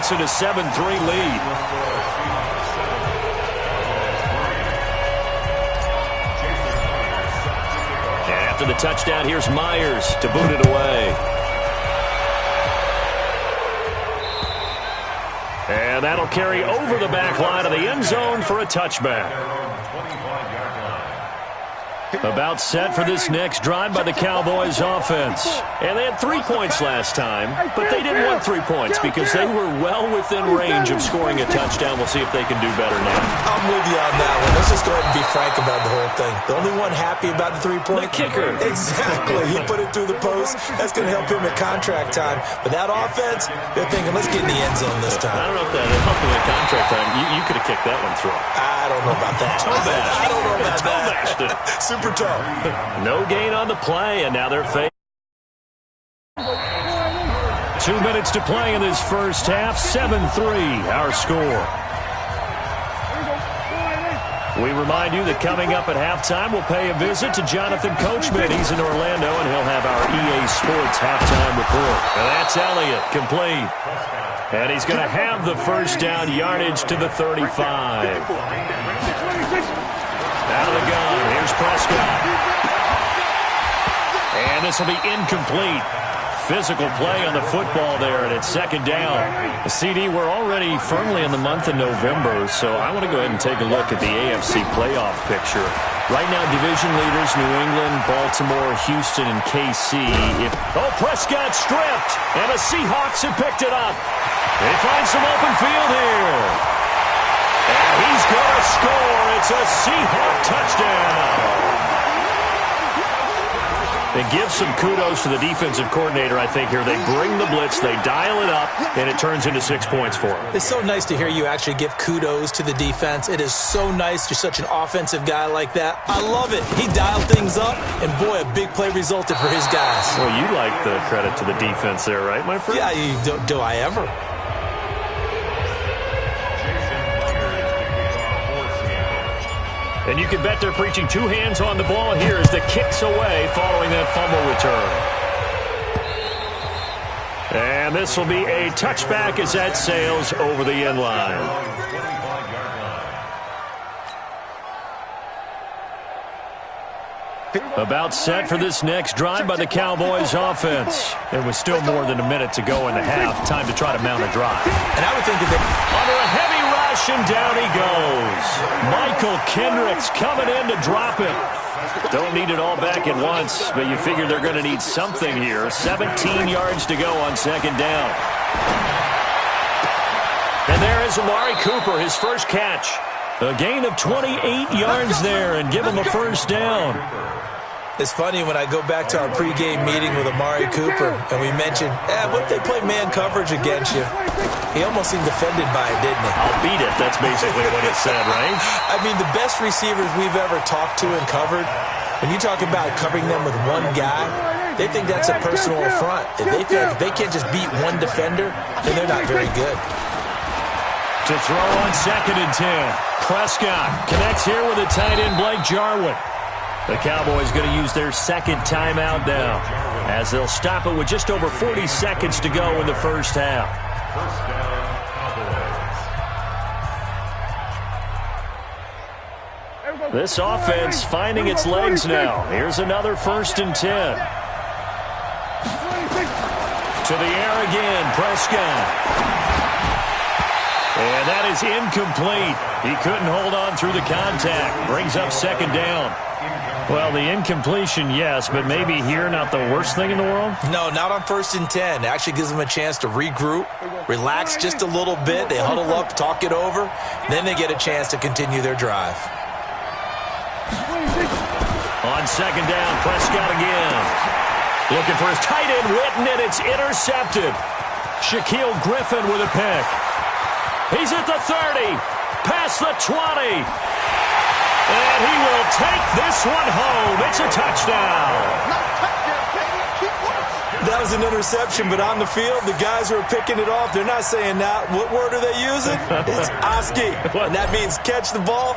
makes it a 7-3 lead. And after the touchdown, here's Myers to boot it away. And that'll carry over the back line of the end zone for a touchback. About set for this next drive by the Cowboys offense. And they had 3 points last time, but they didn't want 3 points because they were well within range of scoring a touchdown. We'll see if they can do better now. I'm with you on that one. Let's just go ahead and be frank about the whole thing. The only one happy about the 3-point? The kicker. Exactly. He put it through the post. That's going to help him at contract time. But that offense, they're thinking, let's get in the end zone this time. I don't know if that helped him at contract time. You could have kicked that one through. I don't know about that. I don't know about that. Super tough. No gain on the play, and now they're facing. 2 minutes to play in this first half. 7-3, our score. We remind you that coming up at halftime, we'll pay a visit to Jonathan Coachman. He's in Orlando, and he'll have our EA Sports halftime report. And that's Elliott, complete. And he's going to have the first down yardage to the 35. Out of the gun, here's Prescott. And this will be incomplete. Physical play on the football there, and it's second down. CD, we're already firmly in the month of November, so I want to go ahead and take a look at the AFC playoff picture. Right now, division leaders, New England, Baltimore, Houston, and KC. Prescott stripped, and the Seahawks have picked it up. They find some open field here. And he's going to score. It's a Seahawk touchdown. They give some kudos to the defensive coordinator, I think, here. They bring the blitz, they dial it up, and it turns into 6 points for them. It's so nice to hear you actually give kudos to the defense. It is so nice. You're such an offensive guy like that. I love it. He dialed things up, and boy, a big play resulted for his guys. Well, you like the credit to the defense there, right, my friend? Yeah, do I ever? And you can bet they're preaching 2 hands on the ball here as the kick's away following that fumble return. And this will be a touchback as that sails over the end line. About set for this next drive by the Cowboys offense. There was still more than a minute to go in the half. Time to try to mount a drive. And I would think that under a heavy rush, and down he goes. Michael Kendricks coming in to drop it. Don't need it all back at once, but you figure they're going to need something here. 17 yards to go on second down. And there is Amari Cooper, his first catch. A gain of 28 yards there, and give him a first down. It's funny when I go back to our pregame meeting with Amari Cooper, and we mentioned, what if they play man coverage against you? He almost seemed offended by it, didn't he? I'll beat it. That's basically what he said, right? I mean, the best receivers we've ever talked to and covered, when you talk about covering them with one guy, they think that's a personal affront. If they feel like they can't just beat one defender, then they're not very good. To throw on 2nd and 10. Prescott connects here with a tight end, Blake Jarwin. The Cowboys going to use their second timeout now as they'll stop it with just over 40 seconds to go in the first half. This offense finding its legs now. Here's another 1st and 10. To the air again, Prescott. And that is incomplete. He couldn't hold on through the contact. Brings up second down. Well, the incompletion, yes, but maybe here not the worst thing in the world? No, not on 1st and 10. It actually gives them a chance to regroup, relax just a little bit. They huddle up, talk it over. Then they get a chance to continue their drive. On second down, Prescott again. Looking for his tight end, Witten, and it's intercepted. Shaquille Griffin with a pick. He's at the 30, past the 20. And he will take this one home. It's a touchdown. That was an interception, but on the field, the guys who are picking it off, they're not saying that. What word are they using? It's Oski, and that means catch the ball.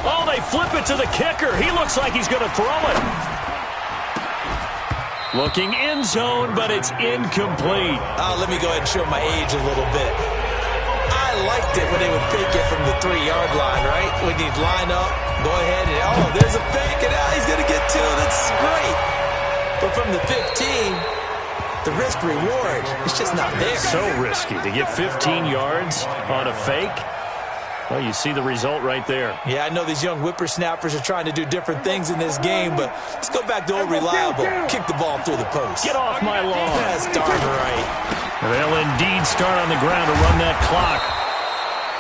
Oh, they flip it to the kicker. He looks like he's going to throw it. Looking end zone, but it's incomplete. Let me go ahead and show my age a little bit. I liked it when they would fake it from the 3-yard line, right? When you'd line up, go ahead, and there's a fake, and he's going to get 2. That's great. But from the 15, the risk-reward, it's just not there. So risky to get 15 yards on a fake. Well, you see the result right there. Yeah, I know these young whippersnappers are trying to do different things in this game, but let's go back to old reliable. Kick the ball through the post. Get off my lawn. That's darn right. They'll indeed start on the ground to run that clock.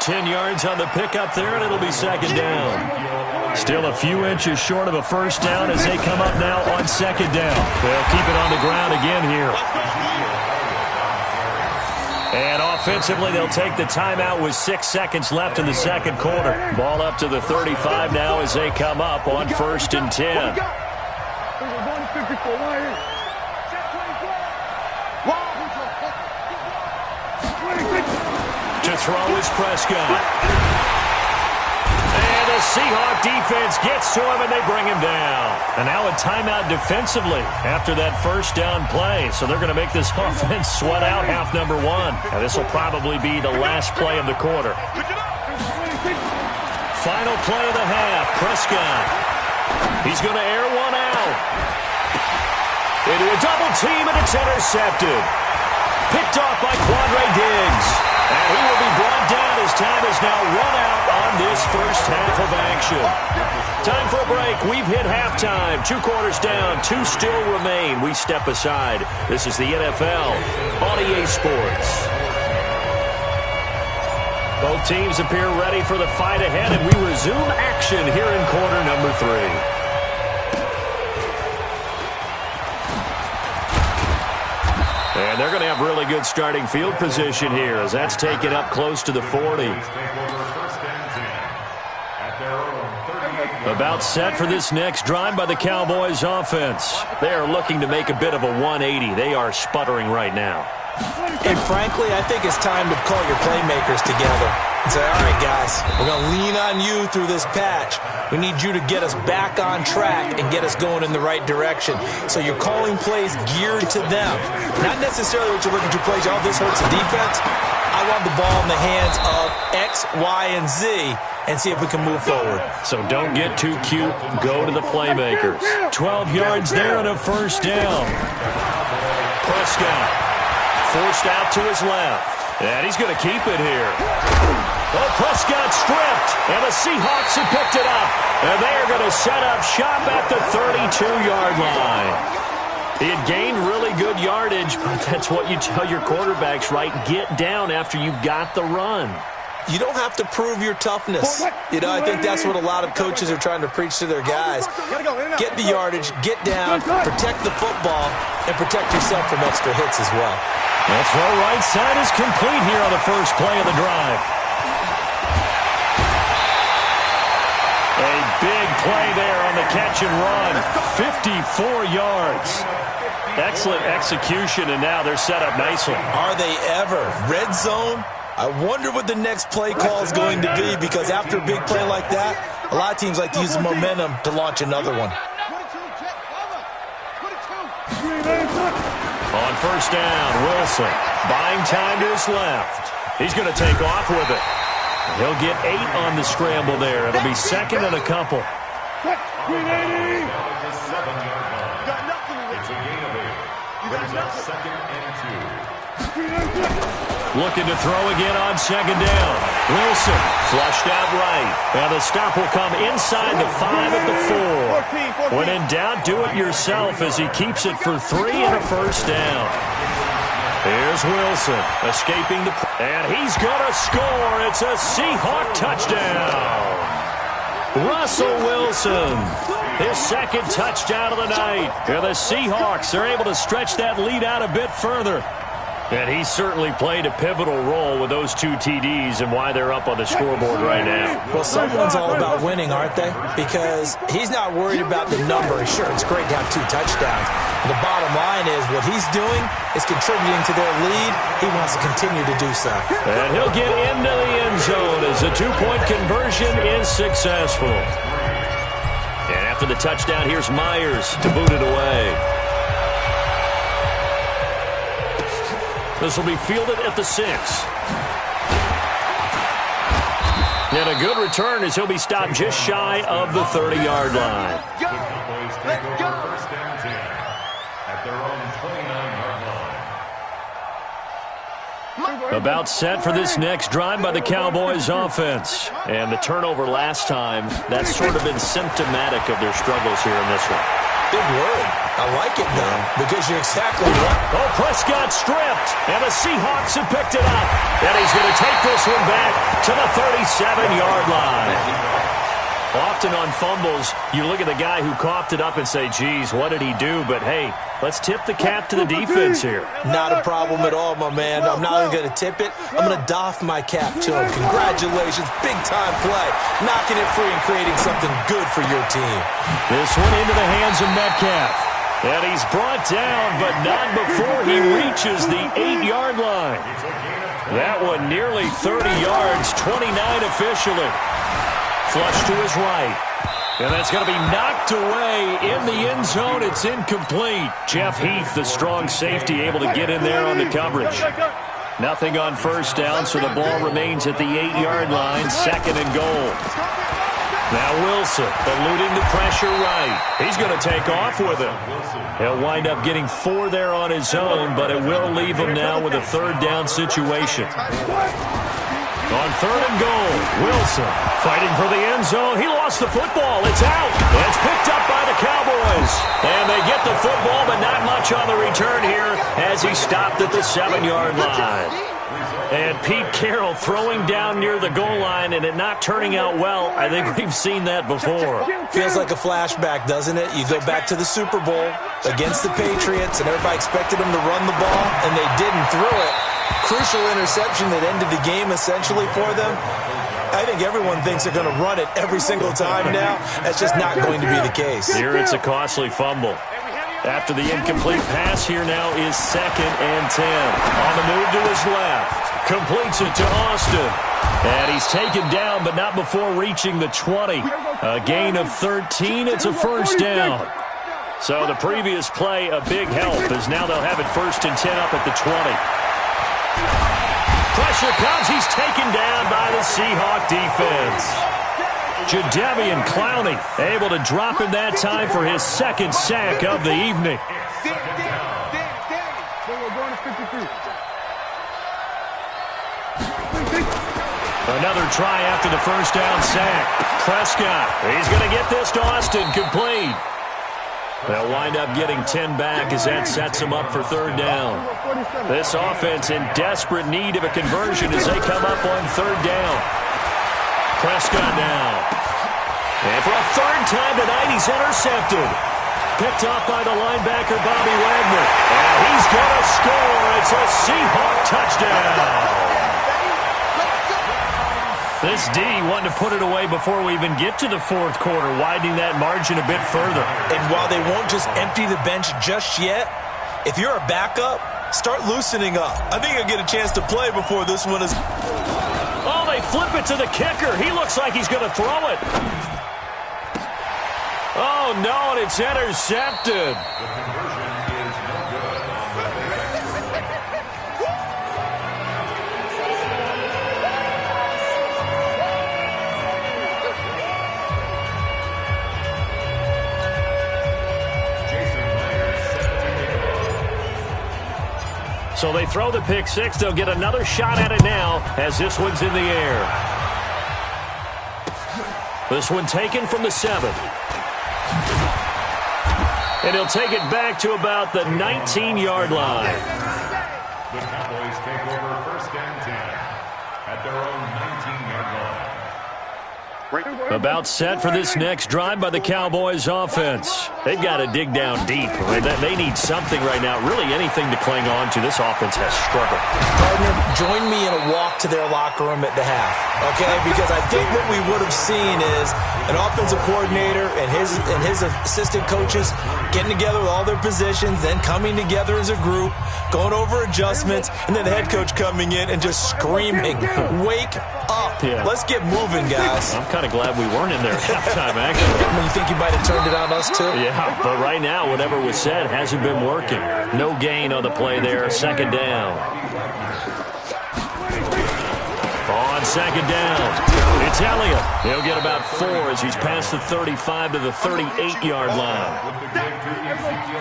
10 yards on the pickup there, and it'll be second down. Still a few inches short of a first down as they come up now on second down. They'll keep it on the ground again here. And offensively, they'll take the timeout with 6 seconds left in the second quarter. Ball up to the 35 now as they come up on 1st and 10. To throw is Prescott. And the Seahawk defense gets to him, and they bring him down. And now a timeout defensively after that first down play. So they're going to make this offense sweat out half number 1. Now this will probably be the last play of the quarter. Final play of the half. Prescott. He's going to air one out. Into a double team, and it's intercepted. Picked off by Quandre Diggs. And he will be brought down as time is now run out on this first half of action. Time for a break. We've hit halftime. 2 quarters down. 2 still remain. We step aside. This is the NFL on EA Sports. Both teams appear ready for the fight ahead, and we resume action here in quarter number 3. And they're going to have really good starting field position here as that's taken up close to the 40. About set for this next drive by the Cowboys offense. They are looking to make a bit of a 180. They are sputtering right now. And frankly, I think it's time to call your playmakers together and say, all right, guys, we're going to lean on you through this patch. We need you to get us back on track and get us going in the right direction. So you're calling plays geared to them. Not necessarily what you're looking to plays. Oh, this hurts the defense. I want the ball in the hands of X, Y, and Z and see if we can move forward. So don't get too cute. Go to the playmakers. 12 yards there and a first down. Prescott forced out to his left. And he's going to keep it here. Oh, Prescott stripped, and the Seahawks have picked it up. And they are going to set up shop at the 32-yard line. He had gained really good yardage, but that's what you tell your quarterbacks, right? Get down after you got the run. You don't have to prove your toughness. You know, I think that's what a lot of coaches are trying to preach to their guys. Get the yardage, get down, protect the football, and protect yourself from extra hits as well. That throw right side is complete here on the first play of the drive. A big play there on the catch and run. 54 yards. Excellent execution, and now they're set up nicely. Are they ever? Red zone? I wonder what the next play call is going to be, because after a big play like that, a lot of teams like to use the momentum to launch another one. On first down, Wilson buying time to his left. He's going to take off with it. He'll get 8 on the scramble there. It'll be second and a couple. Looking to throw again on second down. Wilson flushed out right. And the stop will come inside the 5 at the 4. When in doubt, do it yourself as he keeps it for 3 and a first down. Here's Wilson escaping the... And he's going to score. It's a Seahawk touchdown. Russell Wilson, his second touchdown of the night. And the Seahawks are able to stretch that lead out a bit further. And he certainly played a pivotal role with those 2 TDs and why they're up on the scoreboard right now. Well, someone's all about winning, aren't they? Because he's not worried about the number. Sure, it's great to have 2 touchdowns. But the bottom line is what he's doing is contributing to their lead. He wants to continue to do so. And he'll get into the end zone as the 2-point conversion is successful. And after the touchdown, here's Myers to boot it away. This will be fielded at the 6. And a good return as he'll be stopped just shy of the 30-yard line. Let's go. First and 10 at their own 29-yard line. About set for this next drive by the Cowboys offense. And the turnover last time, that's sort of been symptomatic of their struggles here in this one. Big word. I like it, though, because you're exactly right. Oh, Prescott stripped, and the Seahawks have picked it up. And he's going to take this one back to the 37-yard line. Often on fumbles, you look at the guy who coughed it up and say, geez, what did he do? But, hey, let's tip the cap to the defense here. Not a problem at all, my man. I'm not even going to tip it. I'm going to doff my cap to him. Congratulations. Big-time play. Knocking it free and creating something good for your team. This one into the hands of Metcalf. And he's brought down, but not before he reaches the 8-yard line. That one nearly 30 yards, 29 officially. Flush to his right. And that's going to be knocked away in the end zone. It's incomplete. Jeff Heath, the strong safety, able to get in there on the coverage. Nothing on first down, so the ball remains at the 8-yard line, 2nd and goal. Now Wilson, eluding the pressure right. He's going to take off with it. He'll wind up getting 4 there on his own, but it will leave him now with a 3rd down situation. On 3rd and goal, Wilson fighting for the end zone. He lost the football. It's out. It's picked up by the Cowboys. And they get the football, but not much on the return here as he stopped at the 7-yard line. And Pete Carroll throwing down near the goal line and it not turning out well. I think we've seen that before. Feels like a flashback, doesn't it? You go back to the Super Bowl against the Patriots, and everybody expected them to run the ball, and they didn't throw it. Crucial interception that ended the game essentially for them. I think everyone thinks they're going to run it every single time now. That's just not going to be the case. Here it's a costly fumble. After the incomplete pass, here now is 2nd and 10. On the move to his left. Completes it to Austin. And he's taken down, but not before reaching the 20. A gain of 13. It's a first down. So the previous play, a big help, as now they'll have it 1st and 10 up at the 20. Pressure comes. He's taken down by the Seahawk defense. Jadeveon Clowney able to drop him that time for his 2nd sack of the evening. Another try after the first down sack. Prescott, he's going to get this to Austin, complete. They'll wind up getting 10 back as that sets them up for 3rd down. This offense in desperate need of a conversion as they come up on 3rd down. Prescott now. And for a 3rd time tonight, he's intercepted. Picked off by the linebacker, Bobby Wagner. And he's going to score. It's a Seahawk touchdown. This D wanting to put it away before we even get to the 4th quarter, widening that margin a bit further. And while they won't just empty the bench just yet, if you're a backup, start loosening up. I think you'll get a chance to play before this one is... Oh, they flip it to the kicker. He looks like he's going to throw it. Oh, no, and it's intercepted. So they throw the pick 6. They'll get another shot at it now as this one's in the air. This one taken from the 7. And he'll take it back to about the 19-yard line. The Cowboys take over 1st and 10 at their own 19-yard line. About set for this next drive by the Cowboys offense. They've got to dig down deep. They need something right now, really anything to cling on to. This offense has struggled. Partner, join me in a walk to their locker room at the half, okay? Because I think what we would have seen is an offensive coordinator and his assistant coaches getting together with all their positions, then coming together as a group, going over adjustments, and then the head coach coming in and just screaming, wake up. Yeah. Let's get moving, guys. I'm kind of glad we weren't in there at halftime, actually. I mean, you think you might have turned it on us, too? Yeah, but right now, whatever was said hasn't been working. No gain on the play there, second down. On second down, it's Elliott. He'll get about 4 as he's past the 35 to the 38-yard line.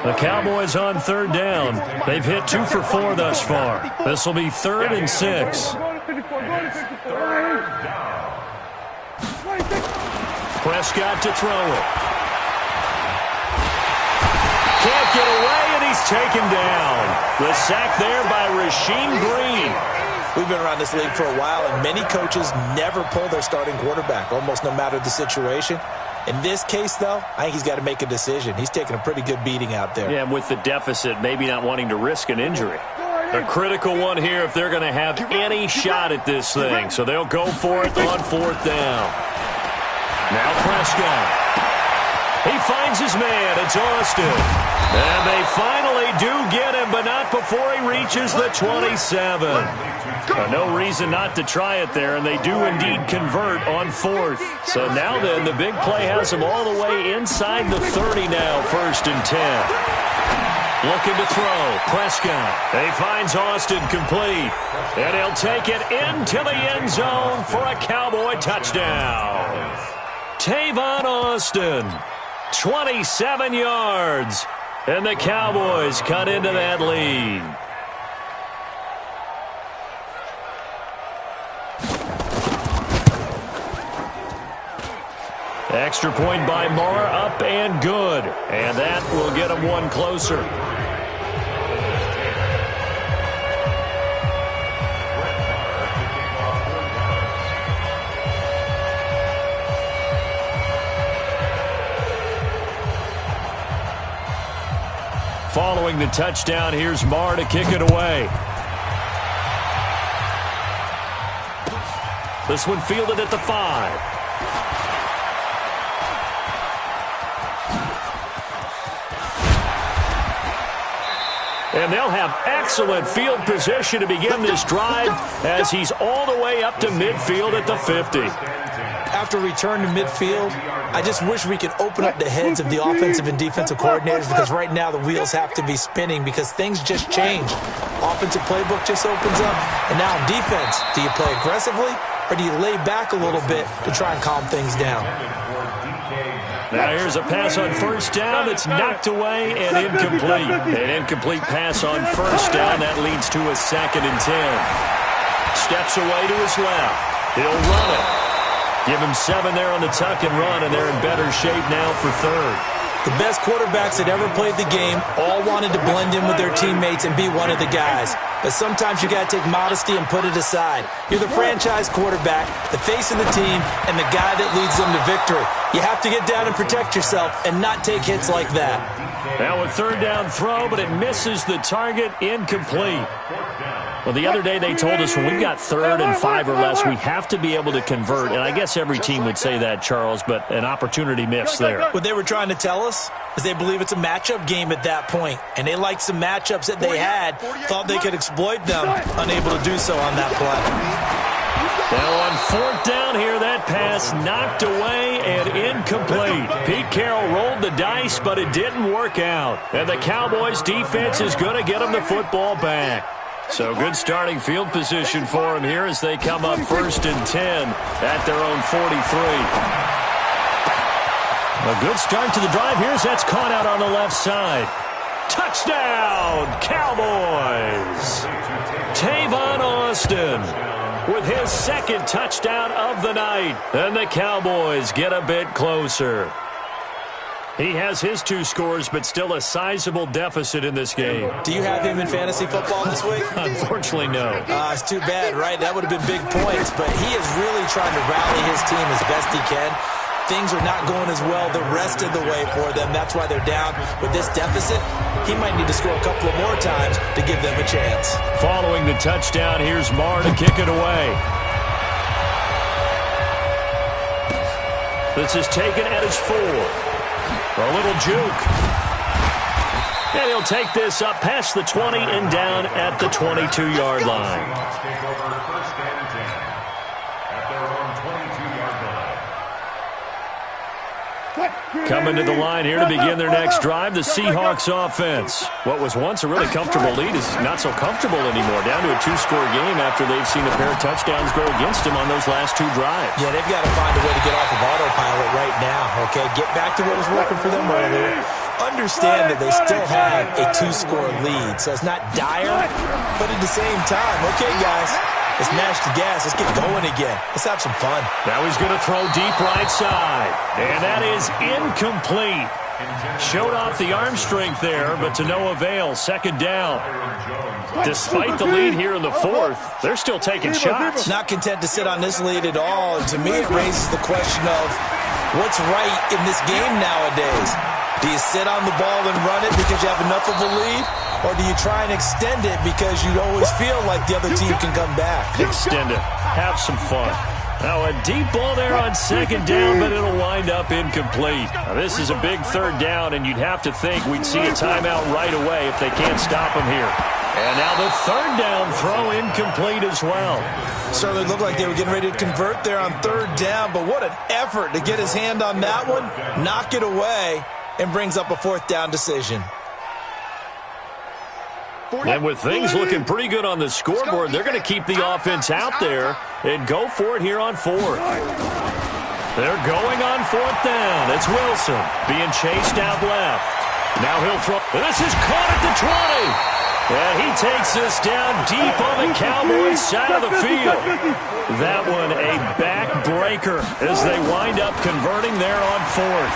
The Cowboys on third down. They've hit 2 for 4 thus far. This will be 3rd and 6. Prescott to throw it. Can't get away, and he's taken down. The sack there by Rasheem Green. We've been around this league for a while, and many coaches never pull their starting quarterback, almost no matter the situation. In this case, though, I think he's got to make a decision. He's taking a pretty good beating out there. Yeah, and with the deficit, maybe not wanting to risk an injury. A critical one here if they're going to have any shot at this thing. So they'll go for it on 4th down. Now Prescott. He finds his man. It's Austin. And they finally do get him, but not before he reaches the 27. No reason not to try it there, and they do indeed convert on 4th. So now then, the big play has them all the way inside the 30 now, 1st and 10. Looking to throw. Prescott. He finds Austin complete. And he'll take it into the end zone for a Cowboy touchdown. Tavon Austin. 27 yards. And the Cowboys cut into that lead. Extra point by Marr, up and good. And that will get them one closer. Following the touchdown, here's Marr to kick it away. This one fielded at the 5. And they'll have excellent field position to begin this drive as he's all the way up to midfield at the 50. After return to midfield, I just wish we could open up the heads of the offensive and defensive coordinators, because right now the wheels have to be spinning because things just change. Offensive playbook just opens up. And now in defense, do you play aggressively or do you lay back a little bit to try and calm things down? Now here's a pass on 1st down. It's knocked away and incomplete. An incomplete pass on 1st down. That leads to a 2nd and 10. Steps away to his left. He'll run it. Give him 7 there on the tuck and run, and they're in better shape now for 3rd. The best quarterbacks that ever played the game all wanted to blend in with their teammates and be one of the guys. But sometimes you got to take modesty and put it aside. You're the franchise quarterback, the face of the team, and the guy that leads them to victory. You have to get down and protect yourself and not take hits like that. Now a 3rd down throw, but it misses the target, incomplete. Well, the other day they told us when we've got 3rd and 5 or less, we have to be able to convert. And I guess every team would say that, Charles, but an opportunity missed there. What they were trying to tell us is they believe it's a matchup game at that point. And they liked some matchups that they had, thought they could exploit them, unable to do so on that play. Now on 4th down here, that pass knocked away and incomplete. Pete Carroll rolled the dice, but it didn't work out. And the Cowboys defense is going to get them the football back. So good starting field position for them here as they come up 1st and 10 at their own 43. A good start to the drive. Here's that's caught out on the left side. Touchdown, Cowboys! Tavon Austin with his 2nd touchdown of the night. And the Cowboys get a bit closer. He has his 2 scores, but still a sizable deficit in this game. Do you have him in fantasy football this week? Unfortunately, no. It's too bad, right? That would have been big points, but he is really trying to rally his team as best he can. Things are not going as well the rest of the way for them. That's why they're down. With this deficit, he might need to score a couple of more times to give them a chance. Following the touchdown, here's Marr to kick it away. This is taken at his 4. A little juke. And he'll take this up past the 20 and down at the 22-yard line. 22-yard line. Coming to the line here to begin their next drive, the Seahawks offense. What was once a really comfortable lead is not so comfortable anymore. Down to a 2-score game after they've seen a pair of touchdowns go against them on those last 2 drives. Yeah, they've got to find a way to get off of autopilot right now, okay? Get back to what was working for them earlier. Understand that they still have a 2-score lead, so it's not dire, but at the same time, okay, guys, let's mash the gas. Let's get going again. Let's have some fun. Now he's going to throw deep right side. And that is incomplete. Showed off the arm strength there, but to no avail. Second down. Despite the lead here in the 4th, they're still taking shots. Not content to sit on this lead at all. And to me, it raises the question of what's right in this game nowadays. Do you sit on the ball and run it because you have enough of a lead? Or do you try and extend it because you always feel like the other team can come back? Extend it. Have some fun. Now a deep ball there on second down, but it'll wind up incomplete. Now, this is a big 3rd down, and you'd have to think we'd see a timeout right away if they can't stop him here. And now the 3rd down throw incomplete as well. Certainly looked like they were getting ready to convert there on 3rd down, but what an effort to get his hand on that one, knock it away, and brings up a 4th down decision. And with things looking pretty good on the scoreboard, they're going to keep the offense out there and go for it here on 4th. They're going on 4th down. It's Wilson being chased out left. Now he'll throw. This is caught at the 20. And he takes this down deep on the Cowboys side of the field. That one a backbreaker as they wind up converting there on 4th.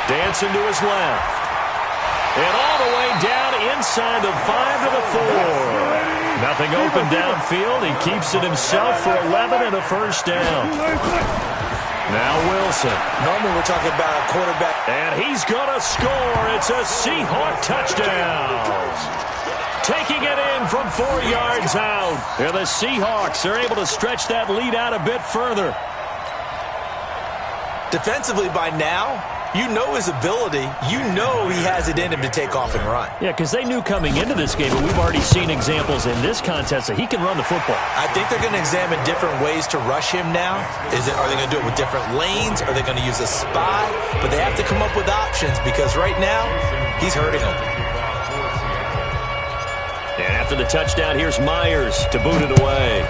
Dancing to his left. And all the way down inside the 5 to the 4. Nothing open downfield. He keeps it himself for 11 and a first down. Now Wilson. Normally we're talking about a quarterback. And he's going to score. It's a Seahawk touchdown. Taking it in from 4 yards out. And the Seahawks are able to stretch that lead out a bit further. Defensively by now, you know his ability. You know he has it in him to take off and run. Yeah, because they knew coming into this game, but we've already seen examples in this contest that he can run the football. I think they're going to examine different ways to rush him now. Are they going to do it with different lanes? Are they going to use a spy? But they have to come up with options because right now, he's hurting them. And after the touchdown, here's Myers to boot it away.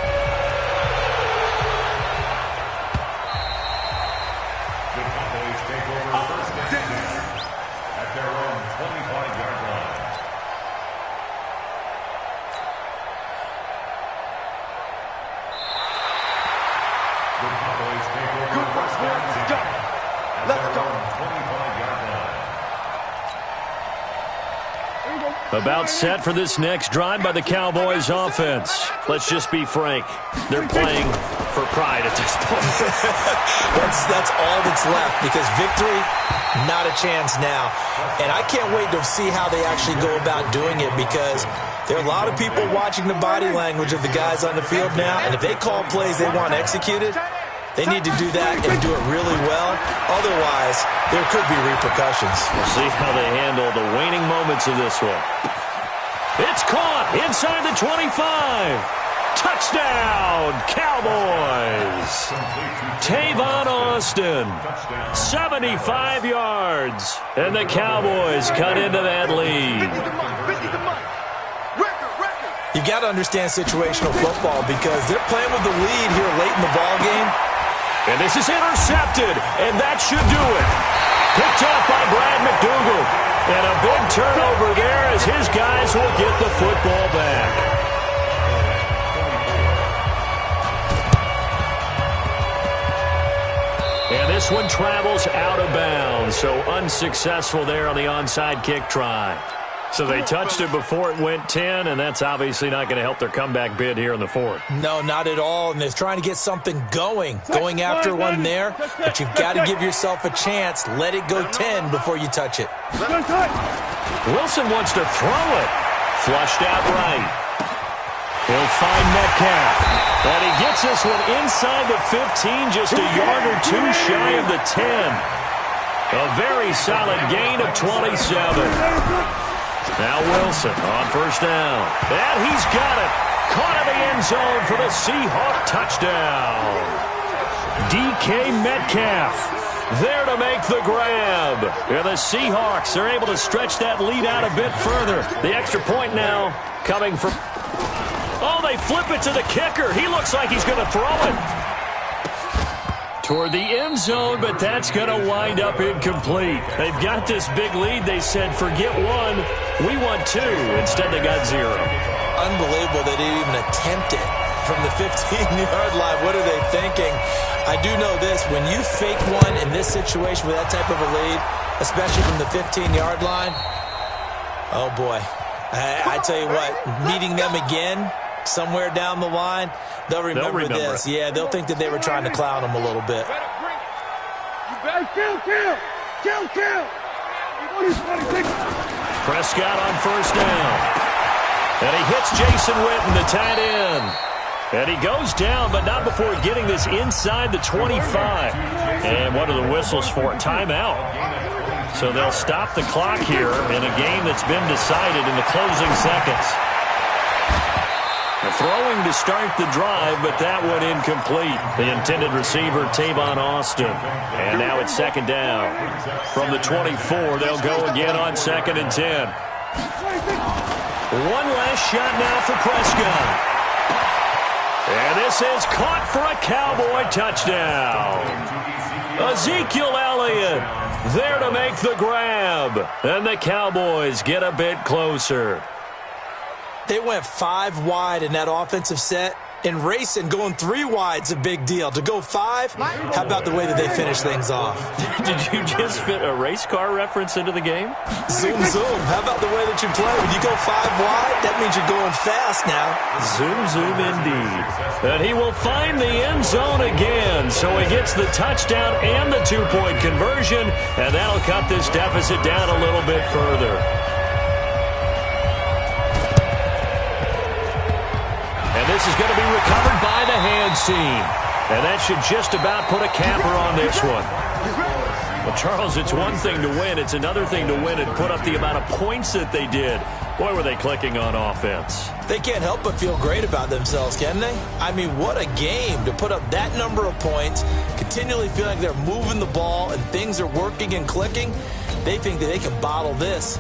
About set for this next drive by the Cowboys offense. Let's just be frank. They're playing for pride at this point. that's all that's left because victory, not a chance now. And I can't wait to see how they actually go about doing it because there are a lot of people watching the body language of the guys on the field now. And if they call plays they want executed, they need to do that and do it really well. Otherwise, there could be repercussions. We'll see how they handle the waning moments of this one. It's caught inside the 25. Touchdown, Cowboys. Tavon Austin, 75 yards. And the Cowboys cut into that lead. You've got to understand situational football because they're playing with the lead here late in the ball game. And this is intercepted, and that should do it. Picked up by Brad McDougal. And a big turnover there as his guys will get the football back. And this one travels out of bounds, so unsuccessful there on the onside kick try. So they touched it before it went 10, and that's obviously not going to help their comeback bid here in the 4th. No, not at all, and they're trying to get something going after one there, but you've got to give yourself a chance. Let it go 10 before you touch it. Wilson wants to throw it. Flushed out right. He'll find Metcalf. And he gets this one inside the 15, just a yard or two shy of the 10. A very solid gain of 27. Now Wilson on first down. And he's got it. Caught in the end zone for the Seahawk touchdown. DK Metcalf there to make the grab. And the Seahawks are able to stretch that lead out a bit further. The extra point now coming from... Oh, they flip it to the kicker. He looks like he's going to throw it toward the end zone, but that's going to wind up incomplete. They've got this big lead. They said, forget one, we want two. Instead, they got zero. Unbelievable they didn't even attempt it from the 15-yard line. What are they thinking? I do know this. When you fake one in this situation with that type of a lead, especially from the 15-yard line, oh, boy. I tell you what, meeting them again somewhere down the line, they'll remember this. Yeah, they'll think that they were trying to clown them a little bit. Prescott on first down. And he hits Jason Witten, the tight end. And he goes down, but not before getting this inside the 25. And what are the whistles for? Timeout. So they'll stop the clock here in a game that's been decided in the closing seconds. Throwing to start the drive, but that one incomplete. The intended receiver, Tavon Austin. And now it's second down. From the 24, they'll go again on 2nd and 10. One last shot now for Prescott. And this is caught for a Cowboy touchdown. Ezekiel Elliott there to make the grab. And the Cowboys get a bit closer. They went 5 wide in that offensive set. And racing, going 3 wide's a big deal. To go 5, how about the way that they finish things off? Did you just fit a race car reference into the game? Zoom, zoom. How about the way that you play? When you go 5 wide, that means you're going fast now. Zoom, zoom indeed. And he will find the end zone again. So he gets the touchdown and the 2-point conversion. And that'll cut this deficit down a little bit further. And this is going to be recovered by the hands team. And that should just about put a capper on this one. Well, Charles, it's one thing to win. It's another thing to win and put up the amount of points that they did. Boy, were they clicking on offense. They can't help but feel great about themselves, can they? I mean, what a game to put up that number of points, continually feel like they're moving the ball and things are working and clicking. They think that they can bottle this.